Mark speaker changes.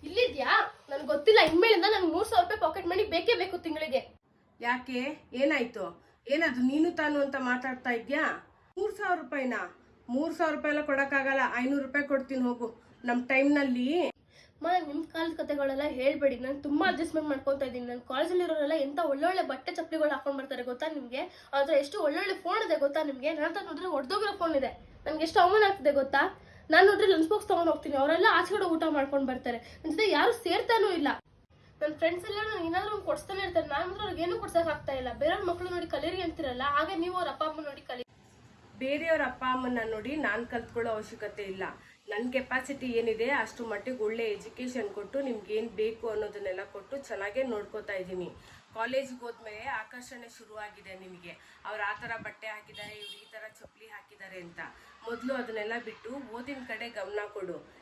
Speaker 1: ಇಲ್ಲಿದ್ಯಾ? ನನ್ಗೆ ಗೊತ್ತಿಲ್ಲ. ಇನ್ಮೇಲಿಂದ ನನ್ಗೆ 3,000 ರೂಪಾಯಿ ಪಾಕೆಟ್ ಮನಿ ಬೇಕೇ ಬೇಕು ತಿಂಗಳಿಗೆ.
Speaker 2: ಯಾಕೆ, ಏನಾಯ್ತು? ಏನದು ನೀನು ತಾನು ಅಂತ ಮಾತಾಡ್ತಾ ಇದ್ಯಾ? 3,000 ರೂಪಾಯಿನಾ? 3,000 ರೂಪಾಯಿ ಎಲ್ಲ ಕೊಡಕ್ಕಾಗಲ್ಲ. 500 ರೂಪಾಯಿ ಕೊಡ್ತೀನಿ ಹೋಗು. ನಮ್ಮ ಟೈಮ್ನಲ್ಲಿ
Speaker 1: ನಿಮ್ ಕಾಲದ ಕತೆಗಳೆಲ್ಲ ಹೇಳ್ಬೇಡಿ. ನಾನು ತುಂಬಾ ಅಡ್ಜಸ್ಟ್ಮೆಂಟ್ ಮಾಡ್ಕೊತಾ ಇದ್ದೀನಿ. ನನ್ನ ಕಾಲೇಜಲ್ಲಿ ಇರೋರೆಲ್ಲ ಎಂತ ಒಳ್ಳೊಳ್ಳೆ ಬಟ್ಟೆ ಚಪ್ಪಲಿಗಳು ಹಾಕೊಂಡ್ ಬರ್ತಾರೆ ಗೊತ್ತಾ ನಿಮ್ಗೆ? ಆದ್ರೆ ಎಷ್ಟು ಒಳ್ಳೊಳ್ಳೆ ಫೋನ್ ಇದೆ ಗೊತ್ತಾ ನಿಮ್ಗೆ? ನನ್ನ ಹತ್ರ ನೋಡಿದ್ರೆ ಒಡ್ದೋಗಿರೋ ಫೋನ್ ಇದೆ. ನನ್ಗೆ ಎಷ್ಟು ಅವಮಾನ ಆಗ್ತಿದೆ ಗೊತ್ತಾ? ನಾನು ನೋಡ್ರಿ ಲಂಚ್ ಬಾಕ್ಸ್ ತಗೊಂಡ್ ಹೋಗ್ತೀನಿ, ಅವರೆಲ್ಲ ಆಚೆಗಡೆ ಊಟ ಮಾಡ್ಕೊಂಡ್ ಬರ್ತಾರೆ. ನನ್ನ ಜೊತೆ ಯಾರು ಸೇರ್ತಾನೂ ಇಲ್ಲ. ನನ್ನ ಫ್ರೆಂಡ್ಸ್ ಎಲ್ಲ ನಾನು ಏನಾದ್ರು ಒಂದು ಕೊಡ್ಸ್ತಾನೆ ಇರ್ತಾರೆ. ನಾನು ಮಾತ್ರ ಅವ್ರಿಗೆ ಏನು ಕೊಡ್ಸಕ್ ಆಗ್ತಾ ಇಲ್ಲ. ಬೇರೆಯವ್ರ ಮಕ್ಕಳು ನೋಡಿ ಕಲೀರಿ ಅಂತಿರಲ್ಲ, ಹಾಗೆ ನೀವು ಅವ್ರ ಅಪ್ಪ ಅಮ್ಮ ನೋಡಿ ಕಲಿ.
Speaker 2: ಬೇರೆಯವ್ರ ಅಪ್ಪ ಅಮ್ಮನ ನೋಡಿ ನಾನು ಕಲ್ತ್ಕೊಳ್ಳೋ ಅವಶ್ಯಕತೆ ಇಲ್ಲ. ನನ್ನ ಕೆಪಾಸಿಟಿ ಏನಿದೆ ಅಷ್ಟು ಮಟ್ಟಿಗೆ ಒಳ್ಳೆ ಎಜುಕೇಶನ್ ಕೊಟ್ಟು ನಿಮ್ಗೇನು ಬೇಕು ಅನ್ನೋದನ್ನೆಲ್ಲ ಕೊಟ್ಟು ಚೆನ್ನಾಗೇ ನೋಡ್ಕೋತಾ ಇದ್ದೀನಿ. ಕಾಲೇಜಿಗೆ ಹೋದ್ಮೇಲೆ ಆಕರ್ಷಣೆ ಶುರುವಾಗಿದೆ ನಿಮಗೆ. ಅವ್ರು ಆ ಥರ ಬಟ್ಟೆ ಹಾಕಿದ್ದಾರೆ, ಇವ್ರು ಈ ಥರ ಚಪ್ಪಲಿ ಹಾಕಿದ್ದಾರೆ ಅಂತ. ಮೊದಲು ಅದನ್ನೆಲ್ಲ ಬಿಟ್ಟು ಓದಿನ ಕಡೆ ಗಮನ ಕೊಡು.